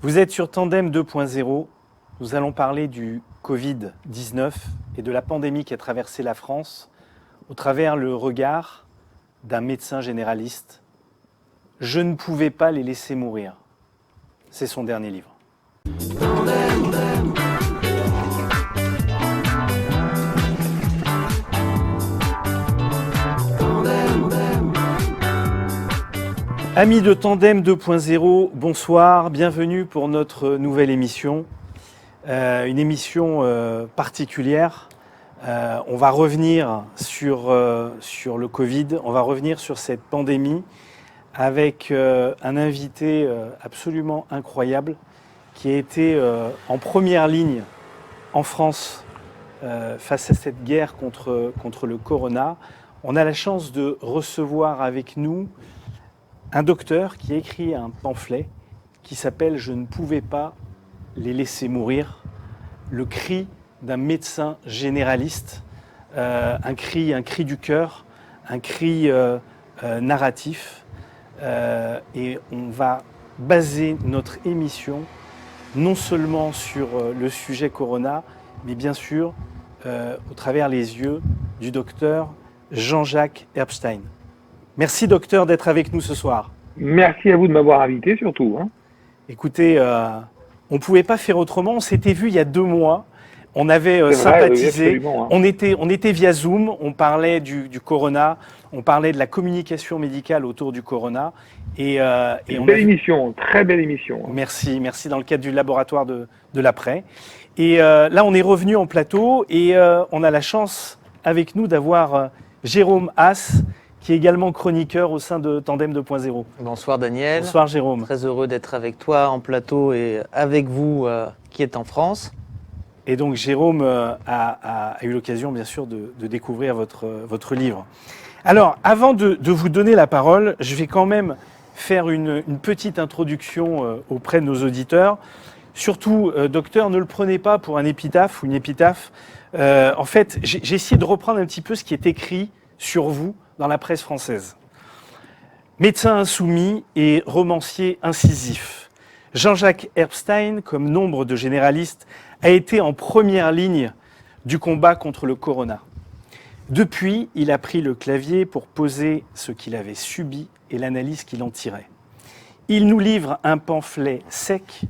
Vous êtes sur Tandem 2.0. Nous allons parler du Covid-19 et de la pandémie qui a traversé la France au travers le regard d'un médecin généraliste. Je ne pouvais pas les laisser mourir. C'est son dernier livre. Amis de Tandem 2.0, bonsoir, bienvenue pour notre nouvelle émission. Une émission particulière. On va revenir sur le Covid, on va revenir sur cette pandémie avec un invité absolument incroyable qui a été en première ligne en France face à cette guerre contre le corona. On a la chance de recevoir avec nous un docteur qui a écrit un pamphlet qui s'appelle « Je ne pouvais pas les laisser mourir », le cri d'un médecin généraliste, un cri du cœur, un cri narratif. Et on va baser notre émission non seulement sur le sujet Corona, mais bien sûr au travers les yeux du docteur Jean-Jacques Herbstein. Merci docteur d'être avec nous ce soir. Merci à vous de m'avoir invité surtout. Écoutez, on ne pouvait pas faire autrement. On s'était vu il y a 2 mois. On avait sympathisé. Oui, on était via Zoom. On parlait du corona. On parlait de la communication médicale autour du corona. Belle émission, très belle émission. Merci dans le cadre du laboratoire de l'après. Et là, on est revenu en plateau et on a la chance avec nous d'avoir Jérôme Haas, qui est également chroniqueur au sein de Tandem 2.0. Bonsoir Daniel. Bonsoir Jérôme. Très heureux d'être avec toi en plateau et avec vous qui êtes en France. Et donc Jérôme a eu l'occasion bien sûr de découvrir votre livre. Alors avant de vous donner la parole, je vais quand même faire une petite introduction auprès de nos auditeurs. Surtout, docteur, ne le prenez pas pour un épitaphe ou une épitaphe. En fait, j'ai essayé de reprendre un petit peu ce qui est écrit sur vous dans la presse française. Médecin insoumis et romancier incisif, Jean-Jacques Herbstein, comme nombre de généralistes, a été en première ligne du combat contre le corona. Depuis, il a pris le clavier pour poser ce qu'il avait subi et l'analyse qu'il en tirait. Il nous livre un pamphlet sec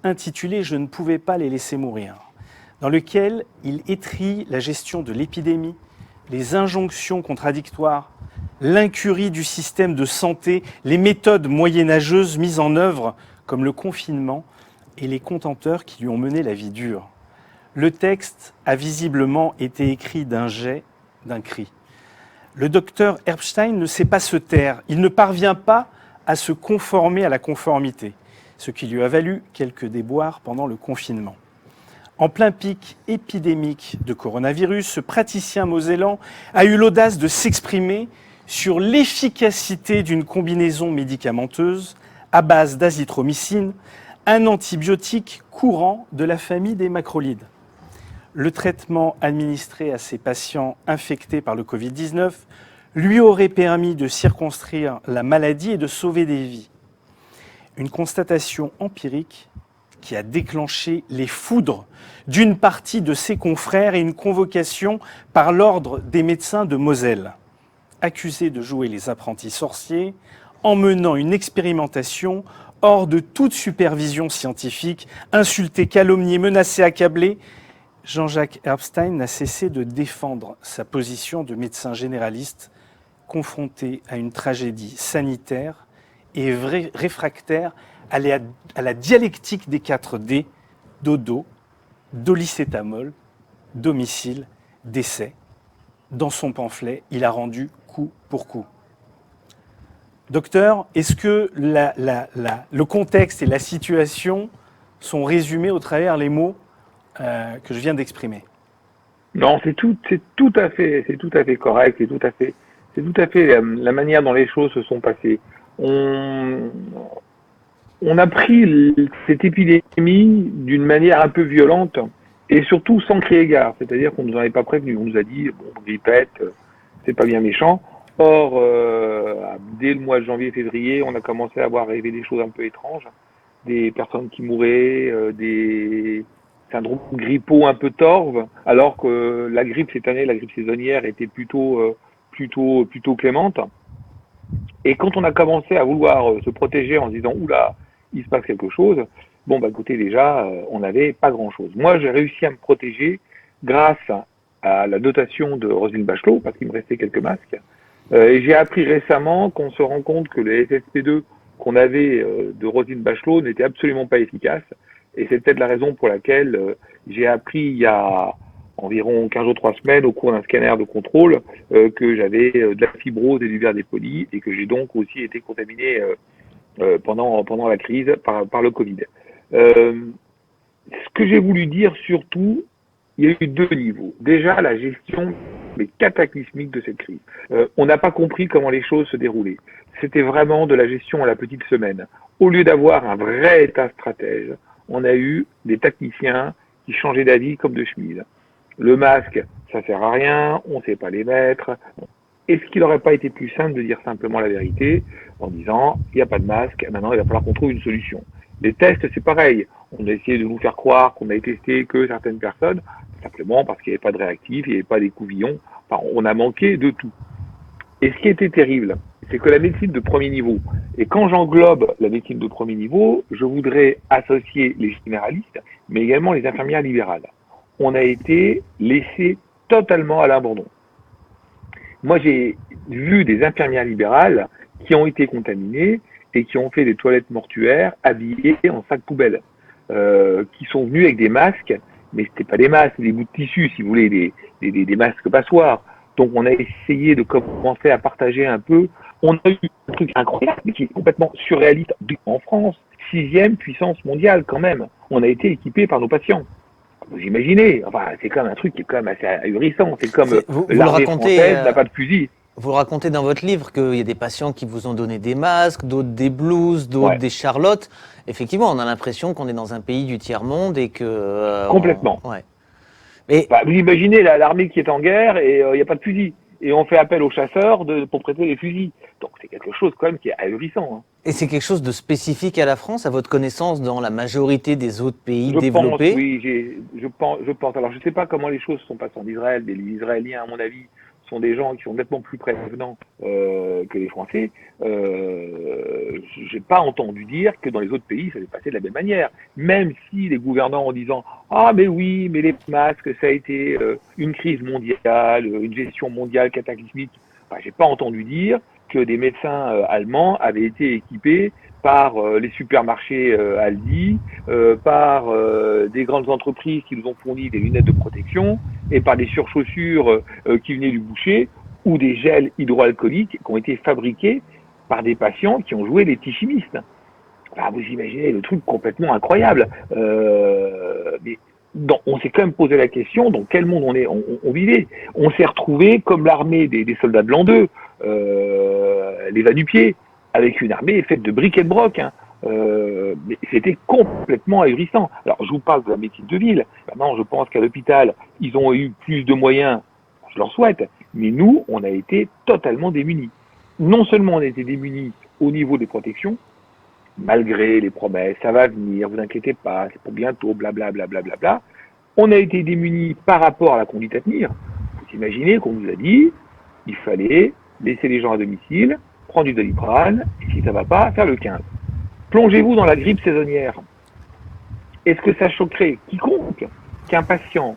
intitulé « Je ne pouvais pas les laisser mourir », dans lequel il étrille la gestion de l'épidémie, les injonctions contradictoires, l'incurie du système de santé, les méthodes moyenâgeuses mises en œuvre comme le confinement et les contenteurs qui lui ont mené la vie dure. Le texte a visiblement été écrit d'un jet, d'un cri. Le docteur Herbstein ne sait pas se taire, il ne parvient pas à se conformer à la conformité, ce qui lui a valu quelques déboires pendant le confinement. En plein pic épidémique de coronavirus, ce praticien mosellan a eu l'audace de s'exprimer sur l'efficacité d'une combinaison médicamenteuse à base d'azithromycine, un antibiotique courant de la famille des macrolides. Le traitement administré à ces patients infectés par le Covid-19 lui aurait permis de circonscrire la maladie et de sauver des vies. Une constatation empirique qui a déclenché les foudres d'une partie de ses confrères et une convocation par l'ordre des médecins de Moselle, accusés de jouer les apprentis sorciers en menant une expérimentation hors de toute supervision scientifique, insulté, calomnié, menacé, accablé. Jean-Jacques Herbstein n'a cessé de défendre sa position de médecin généraliste confronté à une tragédie sanitaire et réfractaire à la dialectique des 4 D, dodo, dolicétamol, domicile, décès. Dans son pamphlet, il a rendu coup pour coup. Docteur, est-ce que le contexte et la situation sont résumés au travers les mots que je viens d'exprimer? Non, c'est tout à fait correct, c'est tout à fait la manière dont les choses se sont passées. On a pris cette épidémie d'une manière un peu violente et surtout sans crier gare, c'est-à-dire qu'on ne nous en avait pas prévenu. On nous a dit, bon, grippette, c'est pas bien méchant. Or, dès le mois de janvier-février, on a commencé à voir arriver des choses un peu étranges. des personnes qui mouraient, des syndromes grippaux un peu torves, alors que la grippe cette année, la grippe saisonnière, était plutôt clémente. Et quand on a commencé à vouloir se protéger en se disant oula, il se passe quelque chose, bon bah écoutez déjà, on n'avait pas grand-chose. Moi, j'ai réussi à me protéger grâce à la dotation de Roselyne Bachelot, parce qu'il me restait quelques masques. Et j'ai appris récemment qu'on se rend compte que le FFP2 qu'on avait de Roselyne Bachelot n'était absolument pas efficace. Et c'est peut-être la raison pour laquelle j'ai appris il y a environ 15 jours, 3 semaines, au cours d'un scanner de contrôle, que j'avais de la fibrose et du verre dépoli, et que j'ai donc aussi été contaminé pendant la crise par le Covid. Ce que j'ai voulu dire surtout, il y a eu deux niveaux. Déjà, la gestion mais cataclysmique de cette crise. On n'a pas compris comment les choses se déroulaient. C'était vraiment de la gestion à la petite semaine. Au lieu d'avoir un vrai état stratège, on a eu des tacticiens qui changeaient d'avis comme de chemise. Le masque, ça sert à rien, on ne sait pas les mettre. Est-ce qu'il n'aurait pas été plus simple de dire simplement la vérité en disant il n'y a pas de masque, maintenant il va falloir qu'on trouve une solution. Les tests, c'est pareil. On a essayé de nous faire croire qu'on n'avait testé que certaines personnes, simplement parce qu'il n'y avait pas de réactifs, il n'y avait pas des couvillons. Enfin, on a manqué de tout. Et ce qui était terrible, c'est que la médecine de premier niveau, et quand j'englobe la médecine de premier niveau, je voudrais associer les généralistes, mais également les infirmières libérales. On a été laissés totalement à l'abandon. Moi, j'ai vu des infirmières libérales qui ont été contaminées et qui ont fait des toilettes mortuaires habillées en sac poubelle, qui sont venus avec des masques, mais c'était pas des masques, des bouts de tissu, si vous voulez, des masques passoires. Donc, on a essayé de commencer à partager un peu. On a eu un truc incroyable, mais qui est complètement surréaliste en France. 6e puissance mondiale, quand même. On a été équipés par nos patients. Vous imaginez, enfin, c'est quand même un truc qui est quand même assez ahurissant. C'est comme l'armée française n'a pas de fusil. Vous le racontez dans votre livre qu'il y a des patients qui vous ont donné des masques, d'autres des blouses, d'autres des charlottes. Effectivement, on a l'impression qu'on est dans un pays du tiers-monde et que... Complètement. Ouais. Mais vous imaginez l'armée qui est en guerre et il n'y a pas de fusil. Et on fait appel aux chasseurs pour prêter les fusils. Donc c'est quelque chose quand même qui est ahurissant. Hein. Et c'est quelque chose de spécifique à la France, à votre connaissance, dans la majorité des autres pays développés? Je pense. Alors je ne sais pas comment les choses sont passées en Israël, mais les Israéliens, à mon avis, sont des gens qui sont nettement plus prévenants que les Français. J'ai pas entendu dire que dans les autres pays, ça s'est passé de la même manière. Même si les gouvernants en disant « Ah mais oui, mais les masques, ça a été une crise mondiale, une gestion mondiale cataclysmique », j'ai pas entendu dire que des médecins allemands avaient été équipés par les supermarchés Aldi, par des grandes entreprises qui nous ont fourni des lunettes de protection et par des surchaussures qui venaient du boucher ou des gels hydroalcooliques qui ont été fabriqués par des patients qui ont joué les petits chimistes. Enfin, vous imaginez le truc complètement incroyable. Mais on s'est quand même posé la question dans quel monde on vivait. On s'est retrouvé comme l'armée des soldats de l'an 2, les va-nu-pieds, avec une armée faite de briques et de broc. Hein. Mais c'était complètement ahurissant. Alors, je vous parle de la médecine de ville. Maintenant, je pense qu'à l'hôpital, ils ont eu plus de moyens, je leur souhaite, mais nous, on a été totalement démunis. Non seulement on a été démunis au niveau des protections, malgré les promesses, ça va venir, vous inquiétez pas, c'est pour bientôt, blablabla, blablabla. On a été démunis par rapport à la conduite à tenir. Vous imaginez qu'on nous a dit, il fallait laisser les gens à domicile, prendre du Doliprane, et si ça va pas, faire le 15. Plongez-vous dans la grippe saisonnière. Est-ce que ça choquerait quiconque qu'un patient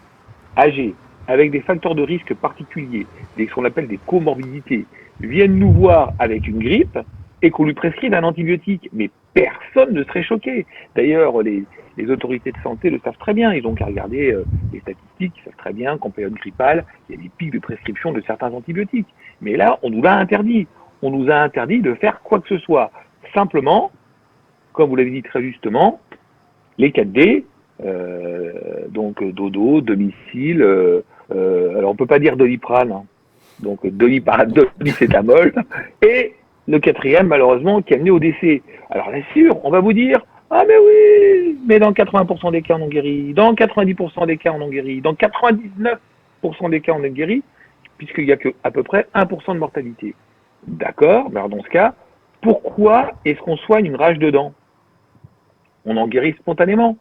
âgé, avec des facteurs de risque particuliers, ce qu'on appelle des comorbidités, vienne nous voir avec une grippe et qu'on lui prescrive un antibiotique? Mais personne ne serait choqué. D'ailleurs, les autorités de santé le savent très bien. Ils ont qu'à regarder les statistiques, ils savent très bien qu'en période grippale, il y a des pics de prescription de certains antibiotiques. Mais là, on nous l'a interdit. On nous a interdit de faire quoi que ce soit. Simplement, comme vous l'avez dit très justement, les 4D, donc dodo, domicile, alors on peut pas dire Doliprane, hein, donc dolicétamol, et le quatrième, malheureusement, qui a mené au décès. Alors là, sûr, on va vous dire, ah mais oui, mais dans 80% des cas, on en guérit, dans 90% des cas, on en guérit, dans 99% des cas, on en guérit, puisqu'il n'y a que à peu près 1% de mortalité. D'accord, mais alors dans ce cas, pourquoi est-ce qu'on soigne une rage de dents? on en guérit spontanément.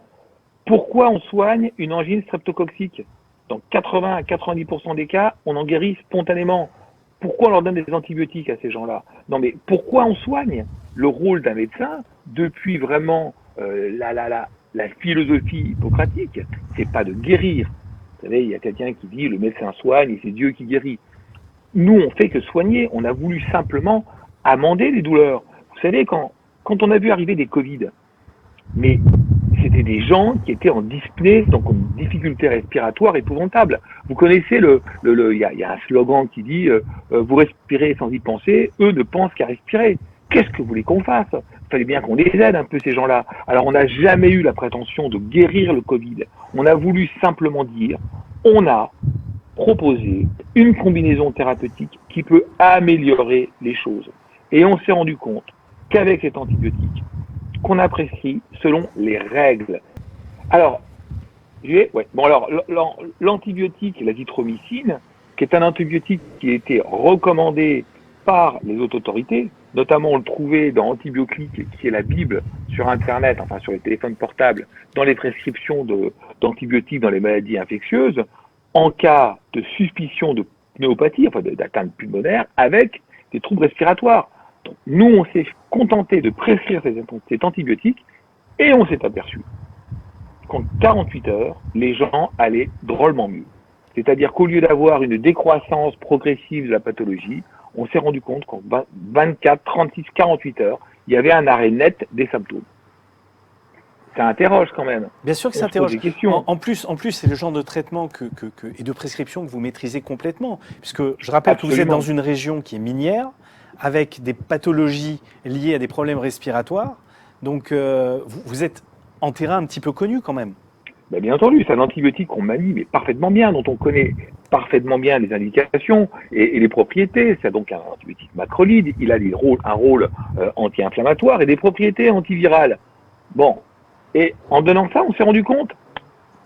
Pourquoi on soigne une angine streptococcique? Dans 80 à 90% des cas, on en guérit spontanément. Pourquoi on leur donne des antibiotiques à ces gens-là? Non, mais pourquoi on soigne? Le rôle d'un médecin, depuis vraiment la philosophie hippocratique, c'est pas de guérir. Vous savez, il y a quelqu'un qui dit le médecin soigne et c'est Dieu qui guérit. Nous, on fait que soigner. On a voulu simplement amender les douleurs. Vous savez, quand on a vu arriver des Covid, mais c'était des gens qui étaient en dyspnée, donc en difficulté respiratoire épouvantable. Vous connaissez il y a un slogan qui dit vous respirez sans y penser, eux ne pensent qu'à respirer. Qu'est-ce que vous voulez qu'on fasse? Il fallait bien qu'on les aide un peu ces gens-là. Alors on n'a jamais eu la prétention de guérir le Covid. On a voulu simplement dire on a proposé une combinaison thérapeutique qui peut améliorer les choses. Et on s'est rendu compte qu'avec cet antibiotique, qu'on a prescrit selon les règles. Alors, l'antibiotique, l'azithromycine, qui est un antibiotique qui a été recommandé par les hautes autorités, notamment on le trouvait dans Antibioclique, qui est la Bible sur Internet, enfin sur les téléphones portables, dans les prescriptions d'antibiotiques dans les maladies infectieuses, en cas de suspicion de pneumopathie, enfin d'atteinte pulmonaire, avec des troubles respiratoires. Donc, nous, on s'est contenté de prescrire cet antibiotique et on s'est aperçu qu'en 48 heures, les gens allaient drôlement mieux. C'est-à-dire qu'au lieu d'avoir une décroissance progressive de la pathologie, on s'est rendu compte qu'en 24, 36, 48 heures, il y avait un arrêt net des symptômes. Ça interroge quand même. Bien sûr que ça interroge. En plus, c'est le genre de traitement et de prescription que vous maîtrisez complètement. Puisque je rappelle que vous êtes dans une région qui est minière, avec des pathologies liées à des problèmes respiratoires. Donc, vous êtes en terrain un petit peu connu quand même. Ben, bien entendu, c'est un antibiotique qu'on manie mais parfaitement bien, dont on connaît parfaitement bien les indications et les propriétés. C'est donc un antibiotique macrolide. Il a un rôle anti-inflammatoire et des propriétés antivirales. Bon. Et en donnant ça, on s'est rendu compte,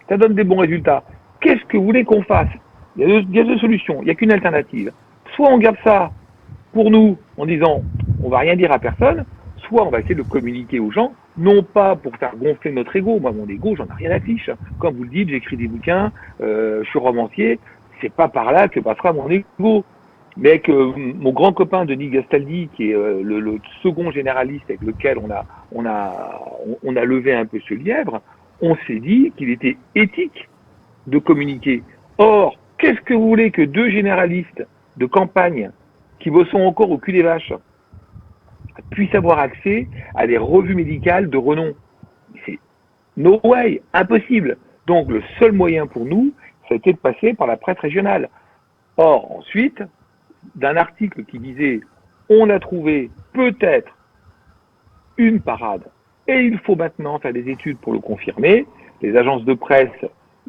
ça donne des bons résultats. Qu'est-ce que vous voulez qu'on fasse? Il y a deux solutions, il n'y a qu'une alternative. Soit on garde ça pour nous en disant on va rien dire à personne, soit on va essayer de communiquer aux gens, non pas pour faire gonfler notre ego. Moi, mon ego, j'en ai rien à fiche. Comme vous le dites, j'écris des bouquins, je suis romancier, c'est pas par là que passera mon ego. Mais que mon grand copain Denis Gastaldi, qui est le second généraliste avec lequel on a levé un peu ce lièvre, on s'est dit qu'il était éthique de communiquer. Or, qu'est-ce que vous voulez que deux généralistes de campagne qui bossent encore au cul des vaches puissent avoir accès à des revues médicales de renom? C'est no way, impossible. Donc le seul moyen pour nous, ça a été de passer par la presse régionale. Or, ensuite, d'un article qui disait on a trouvé peut-être une parade et il faut maintenant faire des études pour le confirmer. Les agences de presse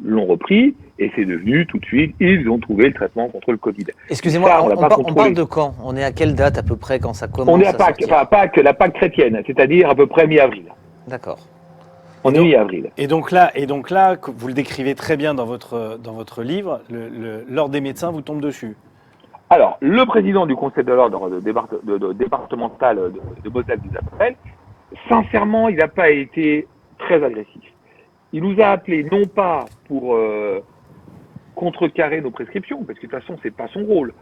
l'ont repris et c'est devenu tout de suite, ils ont trouvé le traitement contre le Covid. Excusez-moi, ça, on parle de quand? On est à quelle date à peu près quand ça commence? On est à Pâques, la Pâques chrétienne, c'est-à-dire à peu près mi-avril. D'accord. On est mi-avril. Et donc là, vous le décrivez très bien dans votre livre, l'ordre des médecins vous tombe dessus. Alors, le président du Conseil de l'ordre départemental de Moselle-des-Appels, sincèrement, il n'a pas été très agressif. Il nous a appelés non pas pour contrecarrer nos prescriptions, parce que de toute façon, c'est pas son rôle.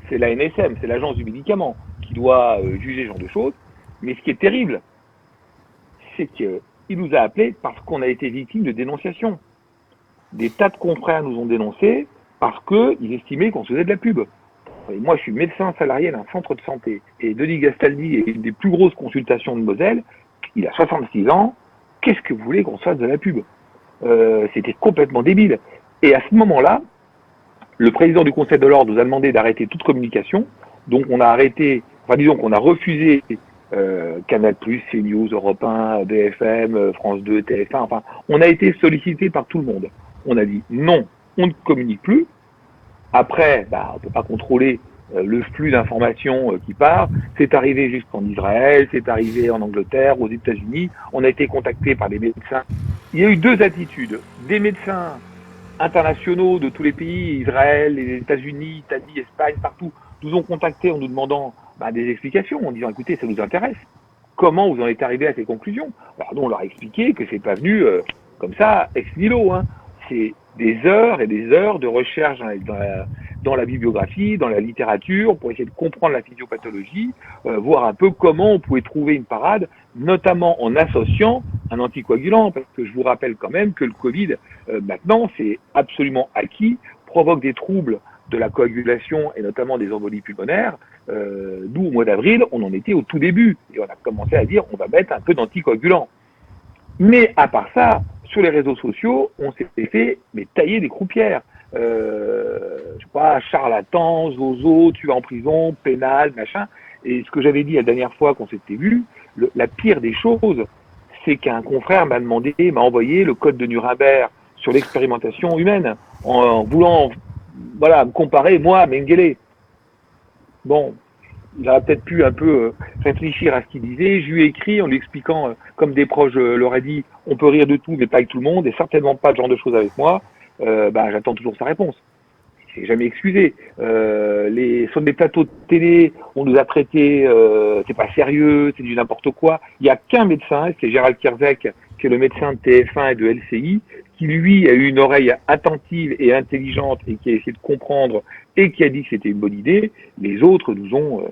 C'est l'ANSM, c'est l'agence du médicament qui doit juger ce genre de choses. Mais ce qui est terrible, c'est qu'il nous a appelés parce qu'on a été victime de dénonciations. Des tas de confrères nous ont dénoncés parce qu'ils estimaient qu'on se faisait de la pub. Et moi, je suis médecin salarié d'un centre de santé. Et Denis Gastaldi est une des plus grosses consultations de Moselle. Il a 66 ans. Qu'est-ce que vous voulez qu'on se fasse de la pub? C'était complètement débile. Et à ce moment-là, le président du Conseil de l'ordre nous a demandé d'arrêter toute communication. Donc on a arrêté, disons qu'on a refusé Canal+, CNews, Europe 1, BFM, France 2, TF1. Enfin, on a été sollicité par tout le monde. On a dit non, on ne communique plus. Après, on ne peut pas contrôler le flux d'informations qui part. C'est arrivé jusqu'en Israël, c'est arrivé en Angleterre, aux États-Unis. On a été contacté par des médecins. Il y a eu deux attitudes. Des médecins internationaux de tous les pays, Israël, les États-Unis, Italie, Espagne, partout, nous ont contactés en nous demandant des explications, en disant écoutez, ça nous intéresse. comment vous en êtes arrivé à ces conclusions. Alors nous, on leur a expliqué que c'est pas venu comme ça, ex nihilo. Hein. C'est des heures et des heures de recherche dans la bibliographie, dans la littérature, pour essayer de comprendre la physiopathologie, voir un peu comment on pouvait trouver une parade, notamment en associant un anticoagulant, parce que je vous rappelle quand même que le Covid, maintenant, c'est absolument acquis, provoque des troubles de la coagulation et notamment des embolies pulmonaires. Nous, au mois d'avril, on en était au tout début et on a commencé à dire on va mettre un peu d'anticoagulant. Mais à part ça, sur les réseaux sociaux, on s'est fait tailler des croupières. Je sais pas, charlatan, zozo, tu vas en prison, pénal, machin. Et ce que j'avais dit la dernière fois qu'on s'était vu, la pire des choses, c'est qu'un confrère m'a envoyé le code de Nuremberg sur l'expérimentation humaine, en voulant me comparer, moi, à Mengele. Bon, il aurait peut-être pu un peu réfléchir à ce qu'il disait. Je lui ai écrit en lui expliquant, comme des proches l'auraient dit, on peut rire de tout, mais pas avec tout le monde, et certainement pas ce genre de choses avec moi. J'attends toujours sa réponse. Il s'est jamais excusé. Sur des plateaux de télé, on nous a traités, c'est pas sérieux, c'est du n'importe quoi. Il n'y a qu'un médecin, c'est Gérald Kierzek, qui est le médecin de TF1 et de LCI, qui lui a eu une oreille attentive et intelligente et qui a essayé de comprendre et qui a dit que c'était une bonne idée. Les autres nous ont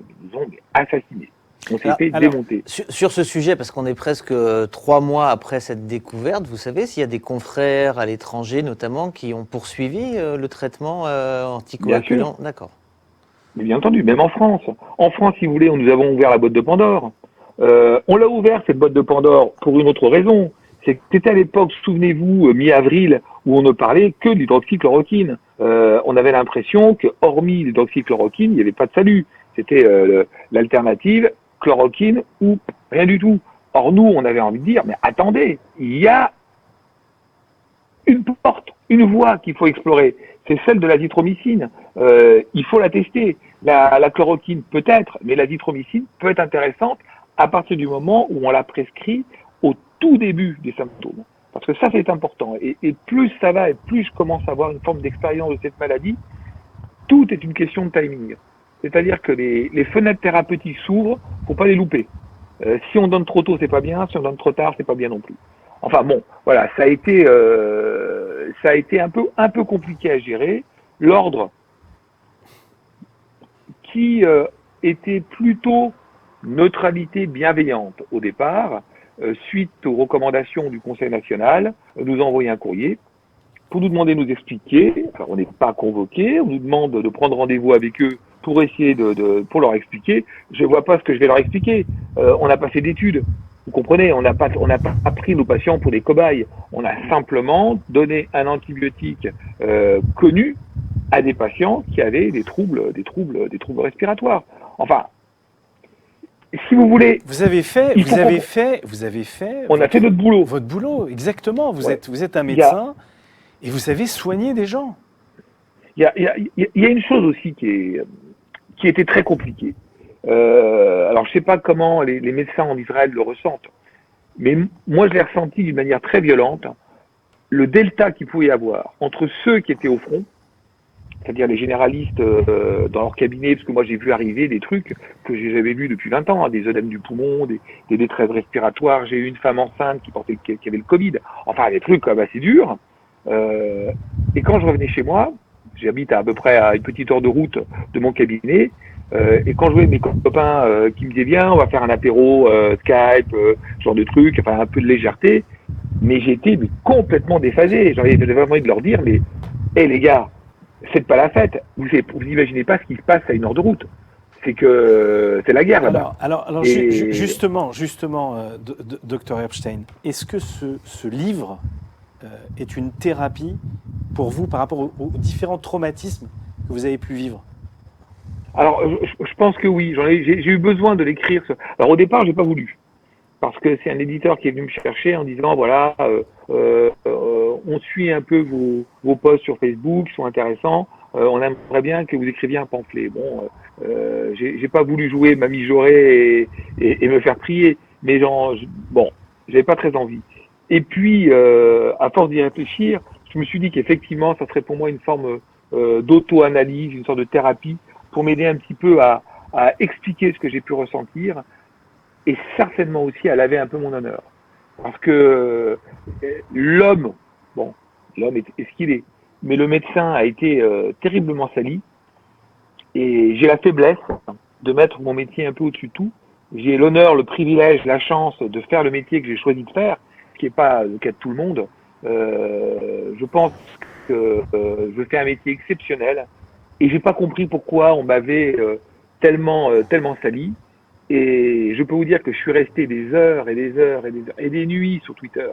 assassinés. On s'est fait démonter. Sur ce sujet, parce qu'on est presque 3 mois après cette découverte, vous savez s'il y a des confrères à l'étranger notamment qui ont poursuivi le traitement anticoagulant? D'accord. Mais bien entendu, même en France. En France, si vous voulez, nous avons ouvert la boîte de Pandore. On l'a ouvert, cette boîte de Pandore, pour une autre raison. C'était à l'époque, souvenez-vous, mi-avril, où on ne parlait que d'hydroxychloroquine. On avait l'impression que, hormis l'hydroxychloroquine, il n'y avait pas de salut. C'était l'alternative, chloroquine ou rien du tout. Or, nous, on avait envie de dire, mais attendez, il y a une porte, une voie qu'il faut explorer. C'est celle de l'azithromycine. Il faut la tester. La chloroquine peut-être, mais l'azithromycine peut être intéressante à partir du moment où on la prescrit au tout début des symptômes. Parce que ça, c'est important. Et plus ça va, et plus je commence à avoir une forme d'expérience de cette maladie, tout est une question de timing. C'est-à-dire que les fenêtres thérapeutiques s'ouvrent, faut pas les louper. Si on donne trop tôt, c'est pas bien. Si on donne trop tard, c'est pas bien non plus. Enfin bon, voilà, ça a été un peu compliqué à gérer. L'ordre qui était plutôt neutralité bienveillante au départ, suite aux recommandations du Conseil national, nous a envoyé un courrier pour nous demander de nous expliquer. Alors on n'est pas convoqué, on nous demande de prendre rendez-vous avec eux pour essayer pour leur expliquer. Je vois pas ce que je vais leur expliquer. On n'a pas fait d'études. Vous comprenez, on n'a pas pris nos patients pour des cobayes. On a simplement donné un antibiotique connu à des patients qui avaient des troubles respiratoires. Enfin, si vous voulez, vous avez fait. On a fait notre boulot. Votre boulot, exactement. Vous êtes un médecin et vous savez soigner des gens. Il y a une chose aussi qui était très compliquée. Alors je sais pas comment les médecins en Israël le ressentent, mais moi je l'ai ressenti d'une manière très violente. Le delta qu'il pouvait y avoir entre ceux qui étaient au front, c'est-à-dire les généralistes dans leur cabinet, parce que moi j'ai vu arriver des trucs que j'ai jamais vus depuis 20 ans, hein, des œdèmes du poumon, des détresses respiratoires. J'ai eu une femme enceinte qui avait le Covid. Enfin des trucs assez durs. Et quand je revenais chez moi, j'habite à peu près à une petite heure de route de mon cabinet, et quand je voyais mes copains qui me disaient viens, on va faire un apéro, Skype, genre de truc, enfin un peu de légèreté, mais j'étais complètement déphasé. J'avais vraiment envie de leur dire, mais hé les gars, faites pas la fête. Vous imaginez pas ce qui se passe à une heure de route. C'est que c'est la guerre là-bas. Alors justement, Dr Epstein, est-ce que ce livre est une thérapie pour vous par rapport aux différents traumatismes que vous avez pu vivre? Alors, je pense que oui. J'ai eu besoin de l'écrire. Alors, au départ, j'ai pas voulu. Parce que c'est un éditeur qui est venu me chercher en disant, voilà, on suit un peu vos posts sur Facebook, qui sont intéressants. On aimerait bien que vous écriviez un pamphlet. Bon, j'ai pas voulu jouer ma mijaurée et me faire prier. Mais j'avais pas très envie. Et puis, à force d'y réfléchir, je me suis dit qu'effectivement, ça serait pour moi une forme d'auto-analyse, une sorte de thérapie, pour m'aider un petit peu à expliquer ce que j'ai pu ressentir. et certainement aussi à laver un peu mon honneur. Parce que l'homme, bon, l'homme est ce qu'il est, mais le médecin a été terriblement sali, et j'ai la faiblesse de mettre mon métier un peu au-dessus de tout. J'ai l'honneur, le privilège, la chance de faire le métier que j'ai choisi de faire, ce qui n'est pas le cas de tout le monde. Je pense que je fais un métier exceptionnel, et j'ai pas compris pourquoi on m'avait tellement sali. Et je peux vous dire que je suis resté des heures et des heures et des heures et des nuits sur Twitter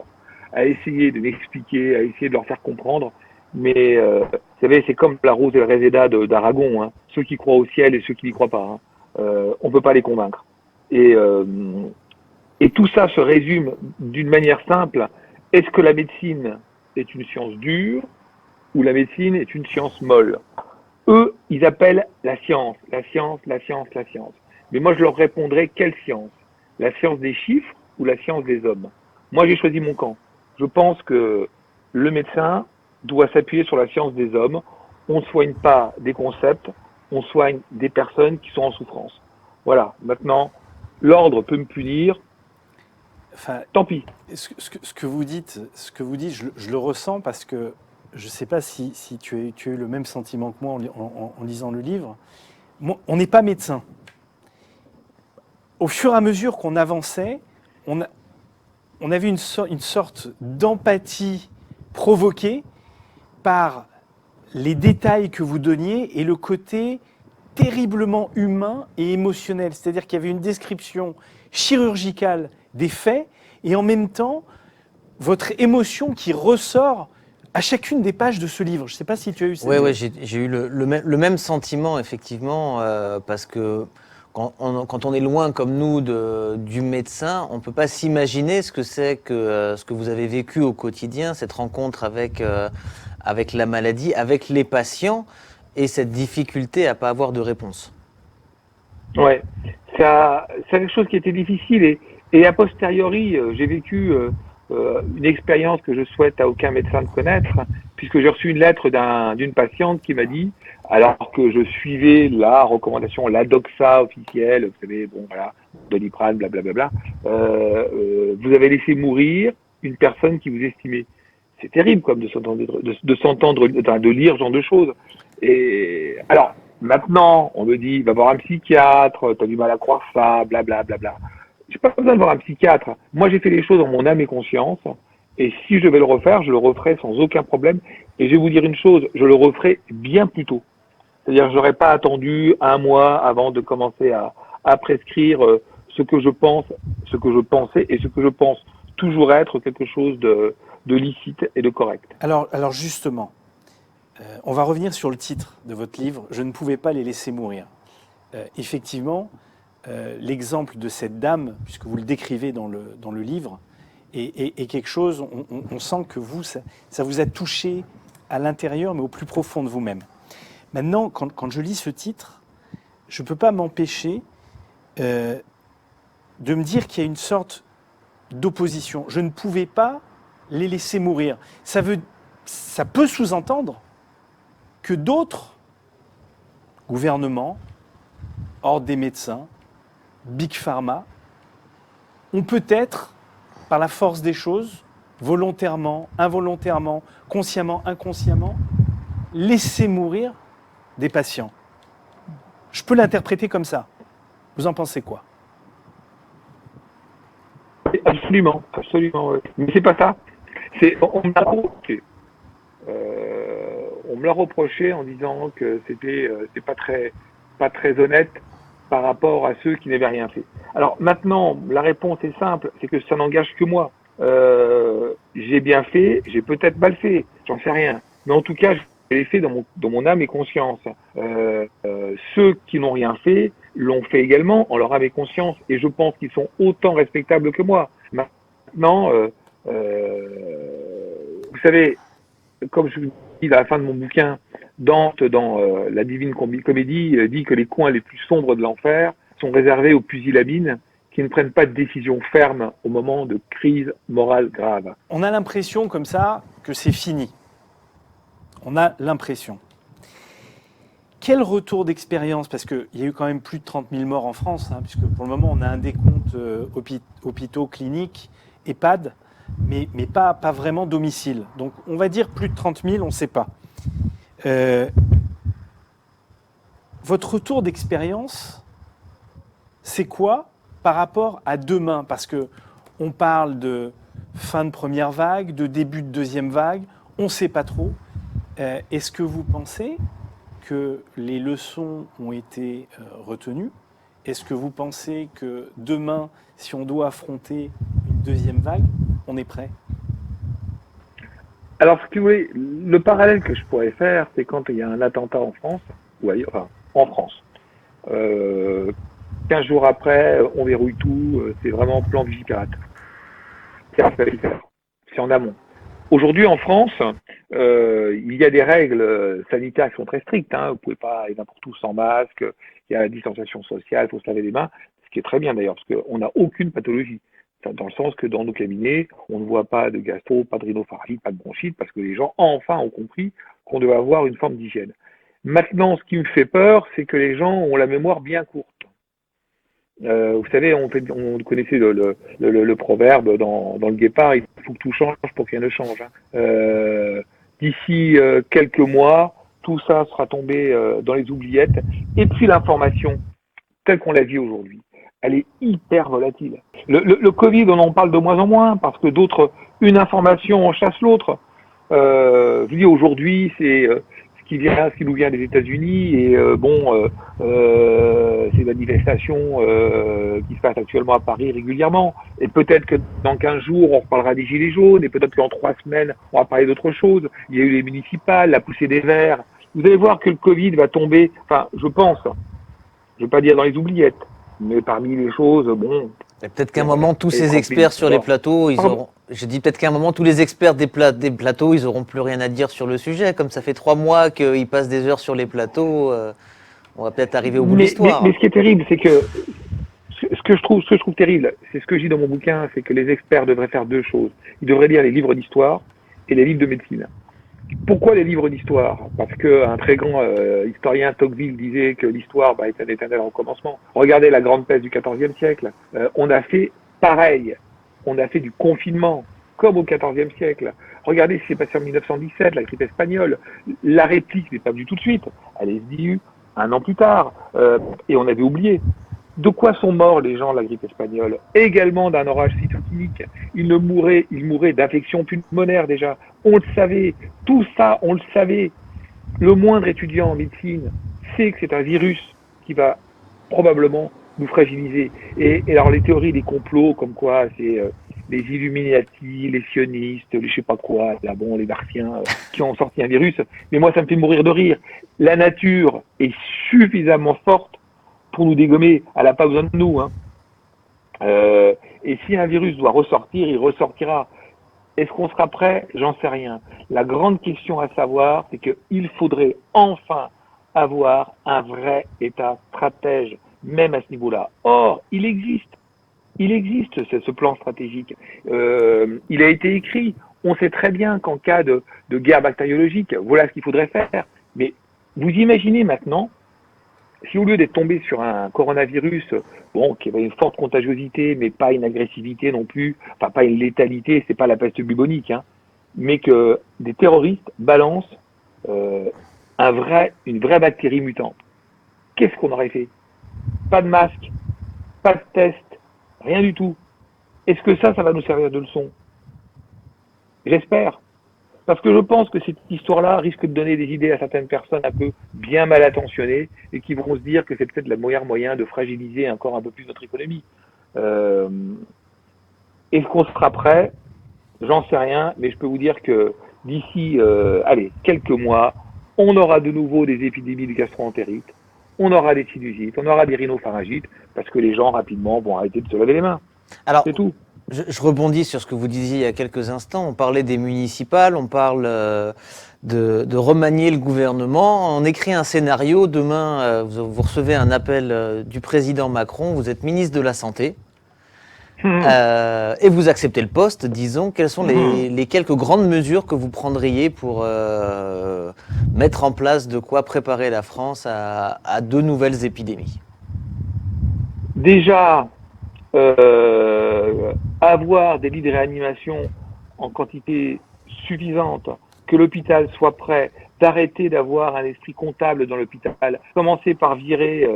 à essayer de m'expliquer, à essayer de leur faire comprendre. Mais vous savez, c'est comme la rose et le réséda d'Aragon, hein. Ceux qui croient au ciel et ceux qui n'y croient pas, hein. On ne peut pas les convaincre. Et, et tout ça se résume d'une manière simple. Est-ce que la médecine est une science dure ou la médecine est une science molle? Eux, ils appellent la science, la science, la science, la science. Mais moi, je leur répondrais, quelle science? La science des chiffres ou la science des hommes? Moi, j'ai choisi mon camp. Je pense que le médecin doit s'appuyer sur la science des hommes. On ne soigne pas des concepts, on soigne des personnes qui sont en souffrance. Voilà. Maintenant, l'ordre peut me punir. Enfin, tant pis. Ce que vous dites, je le ressens parce que je ne sais pas si tu as eu le même sentiment que moi en lisant le livre. Moi, on n'est pas médecin. Au fur et à mesure qu'on avançait, on avait une sorte d'empathie provoquée par les détails que vous donniez et le côté terriblement humain et émotionnel. C'est-à-dire qu'il y avait une description chirurgicale des faits et en même temps, votre émotion qui ressort à chacune des pages de ce livre. Je ne sais pas si tu as eu cette... Oui, j'ai eu le même sentiment, effectivement, parce que quand on est loin, comme nous, du médecin, on ne peut pas s'imaginer ce que c'est que ce que vous avez vécu au quotidien, cette rencontre avec la maladie, avec les patients, et cette difficulté à ne pas avoir de réponse. Ouais, c'est quelque chose qui était difficile, et a posteriori, j'ai vécu une expérience que je souhaite à aucun médecin de connaître, puisque j'ai reçu une lettre d'une patiente qui m'a dit, alors que je suivais la recommandation, la doxa officielle, vous savez, bon voilà, Doliprane, blablabla, vous avez laissé mourir une personne qui vous estimait. C'est terrible, comme de s'entendre, de lire ce genre de choses. Et alors, maintenant, on me dit, va voir un psychiatre, t'as du mal à croire ça, blablabla. J'ai pas besoin de voir un psychiatre. Moi, j'ai fait les choses en mon âme et conscience. Et si je vais le refaire, je le referai sans aucun problème. Et je vais vous dire une chose, je le referai bien plus tôt. C'est-à-dire, je n'aurais pas attendu un mois avant de commencer à prescrire ce que je pense, ce que je pensais et ce que je pense toujours être quelque chose de licite et de correct. Alors justement, on va revenir sur le titre de votre livre, « Je ne pouvais pas les laisser mourir ». Effectivement, l'exemple de cette dame, puisque vous le décrivez dans le livre, est quelque chose, on sent que vous, ça vous a touché à l'intérieur, mais au plus profond de vous-même. Maintenant, quand je lis ce titre, je ne peux pas m'empêcher de me dire qu'il y a une sorte d'opposition. Je ne pouvais pas les laisser mourir. Ça peut sous-entendre que d'autres gouvernements, ordre des médecins, Big Pharma, ont peut-être, par la force des choses, volontairement, involontairement, consciemment, inconsciemment, laissé mourir des patients. Je peux l'interpréter comme ça. Vous en pensez quoi? Absolument, absolument. Ouais. Mais c'est pas ça. On me l'a reproché. On me l'a reproché en disant que c'est pas très honnête par rapport à ceux qui n'avaient rien fait. Alors maintenant, la réponse est simple, c'est que ça n'engage que moi. J'ai bien fait, j'ai peut-être mal fait, j'en sais rien. Mais en tout cas, je l'ai fait dans mon âme et conscience. Ceux qui n'ont rien fait l'ont fait également en leur âme et conscience. Et je pense qu'ils sont autant respectables que moi. Maintenant, vous savez, comme je vous dis à la fin de mon bouquin, Dante, dans la Divine Comédie, dit que les coins les plus sombres de l'enfer sont réservés aux pusillanimes qui ne prennent pas de décision ferme au moment de crise morale grave. On a l'impression comme ça que c'est fini. On a l'impression. Quel retour d'expérience, parce qu'il y a eu quand même plus de 30 000 morts en France, hein, puisque pour le moment on a un décompte hôpitaux, cliniques, EHPAD, mais pas vraiment domicile. Donc on va dire plus de 30 000, on ne sait pas. Votre retour d'expérience, c'est quoi par rapport à demain? Parce qu'on parle de fin de première vague, de début de deuxième vague, on ne sait pas trop. Est-ce que vous pensez que les leçons ont été retenues? Est-ce que vous pensez que demain, si on doit affronter une deuxième vague, on est prêt? Alors, si vous voulez, le parallèle que je pourrais faire, c'est quand il y a un attentat en France, ou ailleurs, enfin, en France. 15 jours après, on verrouille tout, c'est vraiment plan Vigipirate. C'est en amont. Aujourd'hui, en France, il y a des règles sanitaires qui sont très strictes. Vous ne pouvez pas aller n'importe où sans masque, il y a la distanciation sociale, il faut se laver les mains, ce qui est très bien d'ailleurs, parce qu'on n'a aucune pathologie. Dans le sens que dans nos cabinets, on ne voit pas de gastro, pas de rhinopharyngite, pas de bronchite, parce que les gens enfin ont compris qu'on devait avoir une forme d'hygiène. Maintenant, ce qui me fait peur, c'est que les gens ont la mémoire bien courte. Vous savez, on connaissait le proverbe dans le Guépard, il faut que tout change pour que rien ne change. D'ici quelques mois, tout ça sera tombé dans les oubliettes. Et puis l'information, telle qu'on la vit aujourd'hui, elle est hyper volatile. Le Covid, on en parle de moins en moins parce que une information en chasse l'autre. Je dis aujourd'hui, c'est ce qui nous vient des États-Unis et ces manifestations qui se passent actuellement à Paris régulièrement. Et peut-être que dans 15 jours, on reparlera des gilets jaunes et peut-être qu'en 3 semaines, on va parler d'autre chose. Il y a eu les municipales, la poussée des Verts. Vous allez voir que le Covid va tomber, enfin, je pense, je ne vais pas dire dans les oubliettes, mais parmi les choses, bon... Et peut-être qu'à un moment, tous ces experts sur les plateaux, je dis peut-être qu'à un moment, tous les experts des plateaux, ils n'auront plus rien à dire sur le sujet. Comme ça fait 3 mois qu'ils passent des heures sur les plateaux, on va peut-être arriver au bout de l'histoire. Mais ce qui est terrible, c'est que ce que je trouve terrible, c'est ce que je dis dans mon bouquin, c'est que les experts devraient faire 2 choses. Ils devraient lire les livres d'histoire et les livres de médecine. Pourquoi les livres d'histoire? Parce qu'un très grand historien, Tocqueville, disait que l'histoire est un éternel recommencement. Regardez la grande peste du XIVe siècle. On a fait pareil. On a fait du confinement, comme au XIVe siècle. Regardez ce qui s'est passé en 1917, la grippe espagnole. La réplique n'est pas venue tout de suite. Elle est venue 1 an plus tard. Et on avait oublié. De quoi sont morts les gens de la grippe espagnole? Également d'un orage cytokinique. Ils mouraient d'infections pulmonaires déjà. On le savait. Tout ça, on le savait. Le moindre étudiant en médecine sait que c'est un virus qui va probablement nous fragiliser. Et alors les théories des complots, comme quoi c'est les Illuminati, les sionistes, les je sais pas quoi, là bon, les martiens qui ont sorti un virus. Mais moi, ça me fait mourir de rire. La nature est suffisamment forte pour nous dégommer. Elle n'a pas besoin de nous. Et si un virus doit ressortir, il ressortira. Est-ce qu'on sera prêt? J'en sais rien. La grande question à savoir, c'est qu'il faudrait enfin avoir un vrai État stratège, même à ce niveau-là. Or, il existe ce plan stratégique. Il a été écrit. On sait très bien qu'en cas de guerre bactériologique, voilà ce qu'il faudrait faire. Mais vous imaginez maintenant, si au lieu d'être tombé sur un coronavirus, qui avait une forte contagiosité, mais pas une agressivité non plus, enfin pas une létalité, c'est pas la peste bubonique, mais que des terroristes balancent une vraie bactérie mutante. Qu'est-ce qu'on aurait fait? Pas de masque, pas de test, rien du tout. Est-ce que ça va nous servir de leçon? J'espère. Parce que je pense que cette histoire-là risque de donner des idées à certaines personnes un peu bien mal intentionnées et qui vont se dire que c'est peut-être le meilleur moyen de fragiliser encore un peu plus notre économie. Est-ce qu'on sera prêt? J'en sais rien, mais je peux vous dire que d'ici quelques mois, on aura de nouveau des épidémies de gastro-entérite, on aura des sinusites, on aura des rhinopharyngites, parce que les gens rapidement vont arrêter de se laver les mains. Alors, c'est tout. Je rebondis sur ce que vous disiez il y a quelques instants. On parlait des municipales, on parle de remanier le gouvernement. On écrit un scénario. Demain, vous recevez un appel du président Macron. Vous êtes ministre de la Santé. Et vous acceptez le poste, disons. Quelles sont les quelques grandes mesures que vous prendriez pour mettre en place de quoi préparer la France à 2 nouvelles épidémies? Déjà, avoir des lits de réanimation en quantité suffisante, que l'hôpital soit prêt, d'arrêter d'avoir un esprit comptable dans l'hôpital, commencer par virer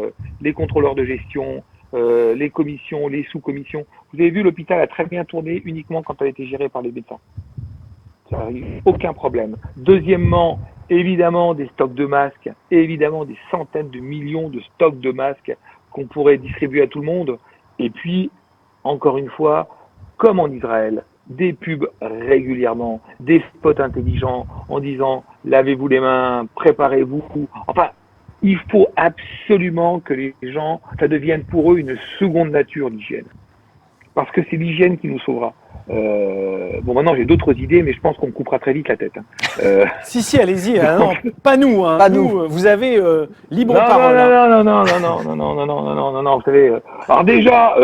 les contrôleurs de gestion, les commissions, les sous-commissions. Vous avez vu, l'hôpital a très bien tourné uniquement quand elle a été gérée par les médecins. Ça n'arrive aucun problème. Deuxièmement, évidemment des stocks de masques, évidemment des centaines de millions de stocks de masques qu'on pourrait distribuer à tout le monde. Et puis, encore une fois, comme en Israël, des pubs régulièrement, des spots intelligents en disant lavez-vous les mains, préparez-vous. Enfin, il faut absolument que les gens, ça devienne pour eux une seconde nature, l'hygiène. Parce que c'est l'hygiène qui nous sauvera. Bon, maintenant j'ai d'autres idées, mais je pense qu'on me coupera très vite la tête. Si, allez-y. Non, pas nous. Hein. Pas nous. Vous avez libre parole. Non, vous savez. Alors déjà,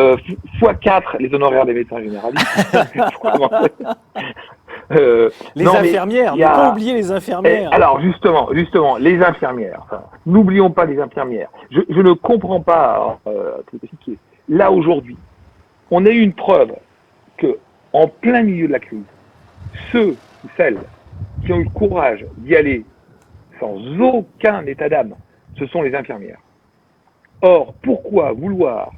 x4 les honoraires des médecins généralistes. Les infirmières, ne pas oublier les infirmières. Alors justement, les infirmières. Enfin, n'oublions pas les infirmières. Je ne comprends pas là aujourd'hui. On a eu une preuve que, en plein milieu de la crise, ceux ou celles qui ont eu le courage d'y aller sans aucun état d'âme, ce sont les infirmières. Or, pourquoi vouloir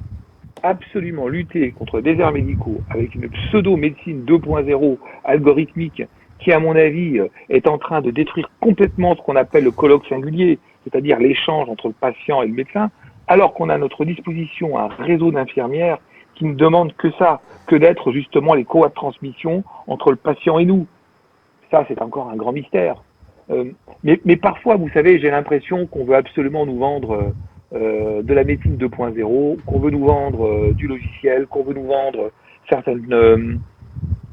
absolument lutter contre des déserts médicaux avec une pseudo-médecine 2.0 algorithmique qui, à mon avis, est en train de détruire complètement ce qu'on appelle le colloque singulier, c'est-à-dire l'échange entre le patient et le médecin, alors qu'on a à notre disposition un réseau d'infirmières qui ne demandent que ça, que d'être justement les coas de transmission entre le patient et nous. Ça, c'est encore un grand mystère. Mais parfois, vous savez, j'ai l'impression qu'on veut absolument nous vendre de la médecine 2.0, qu'on veut nous vendre du logiciel, qu'on veut nous vendre certaines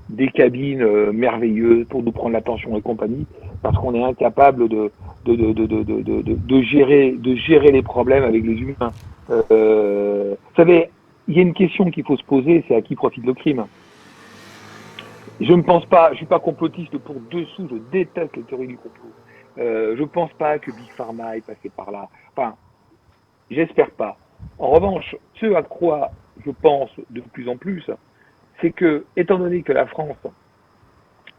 des cabines merveilleuses pour nous prendre l'attention et compagnie, parce qu'on est incapable de gérer les problèmes avec les humains. Vous savez, il y a une question qu'il faut se poser, c'est à qui profite le crime. Je ne pense pas, je suis pas complotiste pour dessous, je déteste les théories du complot. Je pense pas que Big Pharma est passé par là. Enfin, j'espère pas. En revanche, ce à quoi je pense de plus en plus, c'est que, étant donné que la France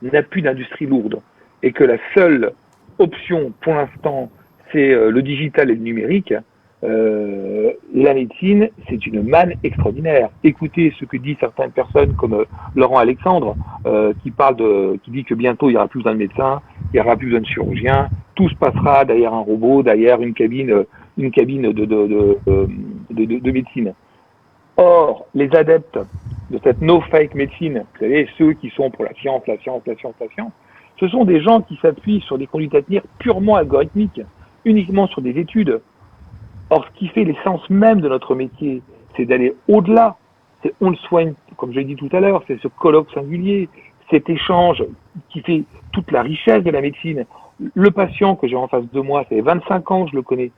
n'a plus d'industrie lourde et que la seule option pour l'instant c'est le digital et le numérique, la médecine, c'est une manne extraordinaire. Écoutez ce que disent certaines personnes comme Laurent Alexandre, qui dit que bientôt il n'y aura plus besoin de médecin, il n'y aura plus besoin de chirurgien, tout se passera derrière un robot, derrière une cabine de médecine. Or, les adeptes de cette no-fake médecine, vous savez, ceux qui sont pour la science, ce sont des gens qui s'appuient sur des conduites à tenir purement algorithmiques, uniquement sur des études. Or, ce qui fait l'essence même de notre métier, c'est d'aller au-delà. On le soigne, comme je l'ai dit tout à l'heure, c'est ce colloque singulier, cet échange qui fait toute la richesse de la médecine. Le patient que j'ai en face de moi, ça fait 25 ans que je le connais.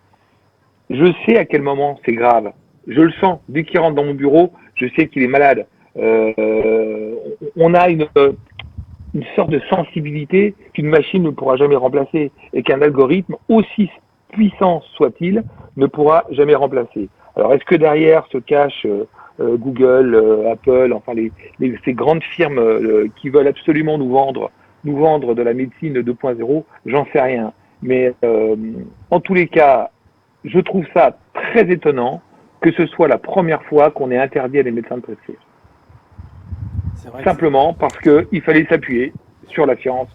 Je sais à quel moment c'est grave. Je le sens. Dès qu'il rentre dans mon bureau, je sais qu'il est malade. On a une sorte de sensibilité qu'une machine ne pourra jamais remplacer et qu'un algorithme, aussi puissant soit-il, ne pourra jamais remplacer. Alors, est-ce que derrière se cache Google, Apple, enfin ces grandes firmes qui veulent absolument nous vendre de la médecine 2.0? J'en sais rien. Mais en tous les cas, je trouve ça très étonnant que ce soit la première fois qu'on ait interdit à les médecins de prescrire. Simplement parce qu'il fallait s'appuyer sur la science.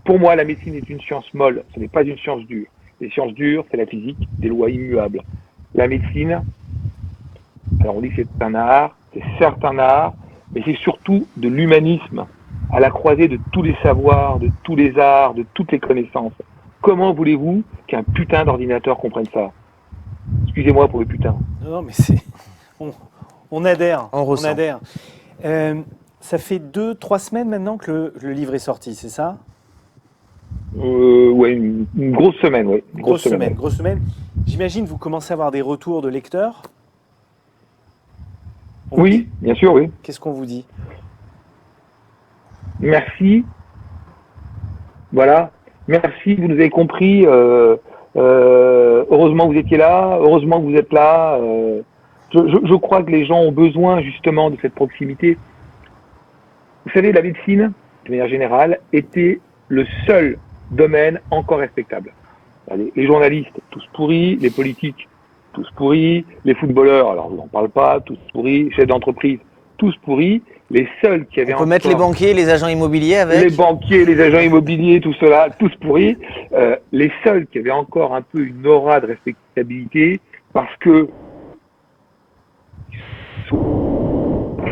Pour moi, la médecine est une science molle, ce n'est pas une science dure. Les sciences dures, c'est la physique, des lois immuables. La médecine, alors on dit que c'est un art, c'est certes un art, mais c'est surtout de l'humanisme, à la croisée de tous les savoirs, de tous les arts, de toutes les connaissances. Comment voulez-vous qu'un putain d'ordinateur comprenne ça? Excusez-moi pour le putain. Non, mais c'est... On adhère. On adhère. Ça fait 2-3 semaines maintenant que le livre est sorti, c'est ça? Ouais, une grosse semaine, oui. Grosse semaine. J'imagine que vous commencez à avoir des retours de lecteurs? Oui, bien sûr, oui. Qu'est-ce qu'on vous dit? Merci. Voilà. Merci, vous nous avez compris. Heureusement que vous étiez là. Heureusement que vous êtes là. Je crois que les gens ont besoin justement de cette proximité. Vous savez, la médecine, de manière générale, était le seul domaine encore respectable. Les journalistes, tous pourris, les politiques, tous pourris, les footballeurs, alors je n'en parle pas, tous pourris, chefs d'entreprise, tous pourris. Les seuls qui avaient On peut mettre les banquiers, les agents immobiliers avec. Les banquiers, les agents immobiliers, tout cela, tous pourris. Les seuls qui avaient encore un peu une aura de respectabilité, parce que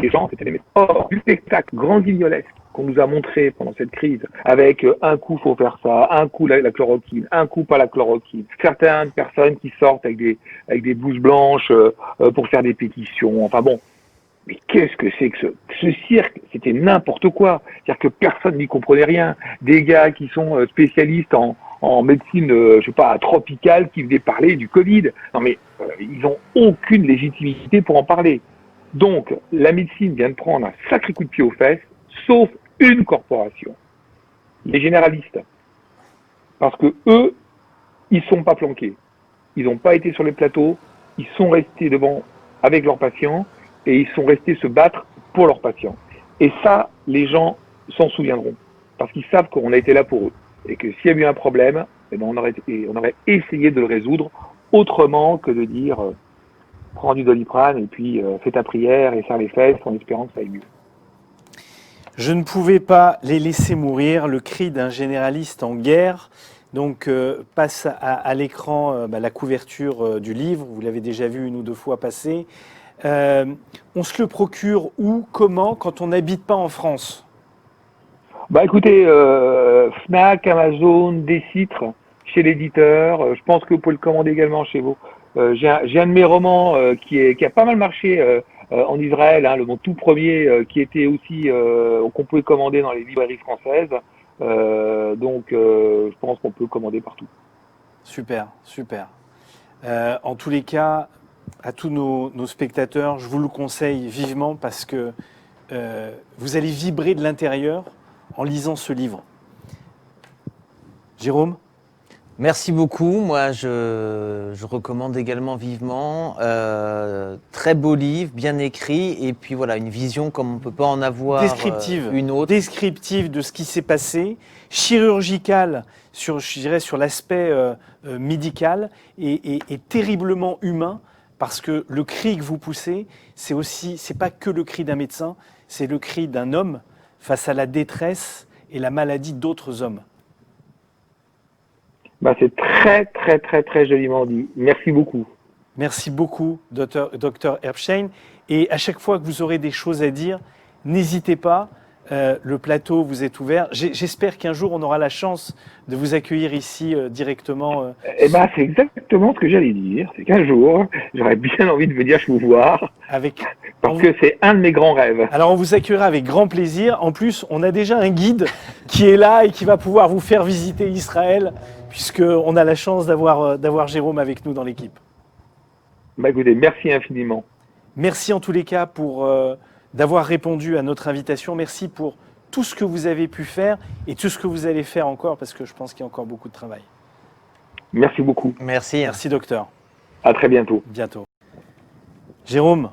les gens, c'était les médecins. Du spectacle grand guignolesque qu'on nous a montré pendant cette crise, avec un coup faut faire ça, un coup la chloroquine, un coup pas la chloroquine, certaines personnes qui sortent avec des blouses blanches pour faire des pétitions, enfin bon. Mais qu'est-ce que c'est que ce cirque? C'était n'importe quoi. C'est-à-dire que personne n'y comprenait rien. Des gars qui sont spécialistes en médecine, je sais pas, tropicale, qui venaient parler du Covid. Non mais ils n'ont aucune légitimité pour en parler. Donc la médecine vient de prendre un sacré coup de pied aux fesses, sauf une corporation, les généralistes. Parce que eux, ils sont pas planqués. Ils n'ont pas été sur les plateaux. Ils sont restés devant avec leurs patients. Et ils sont restés se battre pour leurs patients. Et ça, les gens s'en souviendront. Parce qu'ils savent qu'on a été là pour eux. Et que s'il y a eu un problème, eh ben on aurait essayé de le résoudre autrement que de dire prends du Doliprane et puis fais ta prière et serre les fesses en espérant que ça aille mieux. Je ne pouvais pas les laisser mourir, le cri d'un généraliste en guerre. Donc passe à l'écran la couverture du livre, vous l'avez déjà vu une ou deux fois passer. On se le procure où, comment, quand on n'habite pas en France? Bah écoutez, Fnac, Amazon, Décitre, chez l'éditeur. Je pense que vous pouvez le commander également chez vous. J'ai un de mes romans qui a pas mal marché en Israël, hein, mon tout premier, qui était aussi qu'on pouvait commander dans les librairies françaises. Donc je pense qu'on peut commander partout. Super, super. En tous les cas, à tous nos spectateurs, je vous le conseille vivement parce que vous allez vibrer de l'intérieur en lisant ce livre. Jérôme ? Merci beaucoup. Moi, je recommande également vivement. Très beau livre, bien écrit, et puis voilà, une vision comme on ne peut pas en avoir une autre. Descriptive de ce qui s'est passé, chirurgicale je dirais, sur l'aspect médical et terriblement humain, parce que le cri que vous poussez, c'est pas que le cri d'un médecin, c'est le cri d'un homme face à la détresse et la maladie d'autres hommes. Bah, c'est très, très, très, très joliment dit. Merci beaucoup. Merci beaucoup, Dr Herbsheim. Et à chaque fois que vous aurez des choses à dire, n'hésitez pas. Le plateau vous est ouvert. J'espère qu'un jour, on aura la chance de vous accueillir ici directement. Eh ben, c'est exactement ce que j'allais dire. C'est qu'un jour, j'aurais bien envie de venir vous voir. Parce que c'est un de mes grands rêves. Alors, on vous accueillera avec grand plaisir. En plus, on a déjà un guide qui est là et qui va pouvoir vous faire visiter Israël, puisqu'on a la chance d'avoir Jérôme avec nous dans l'équipe. Bah, écoutez, merci infiniment. Merci en tous les cas pour d'avoir répondu à notre invitation. Merci pour tout ce que vous avez pu faire et tout ce que vous allez faire encore, parce que je pense qu'il y a encore beaucoup de travail. Merci beaucoup. Merci. Merci, docteur. À très bientôt. Bientôt. Jérôme,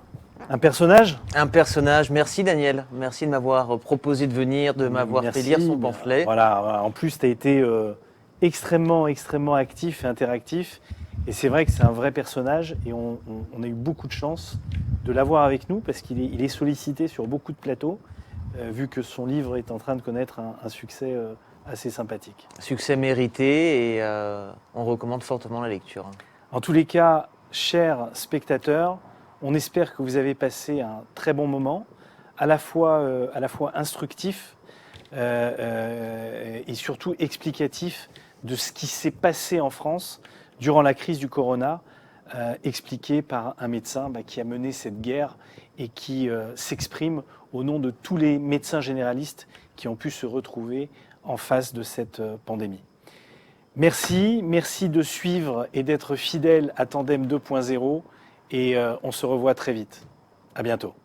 un personnage ? Un personnage. Merci, Daniel. Merci de m'avoir proposé de venir, de m'avoir fait lire son pamphlet. Voilà. En plus, tu as été extrêmement actif et interactif. Et c'est vrai que c'est un vrai personnage et on a eu beaucoup de chance de l'avoir avec nous parce qu'il est sollicité sur beaucoup de plateaux, vu que son livre est en train de connaître un succès assez sympathique. Succès mérité et on recommande fortement la lecture. En tous les cas, chers spectateurs, on espère que vous avez passé un très bon moment, à la fois instructif et surtout explicatif de ce qui s'est passé en France durant la crise du corona, expliqué par un médecin qui a mené cette guerre et qui s'exprime au nom de tous les médecins généralistes qui ont pu se retrouver en face de cette pandémie. Merci de suivre et d'être fidèle à Tandem 2.0 et on se revoit très vite. À bientôt.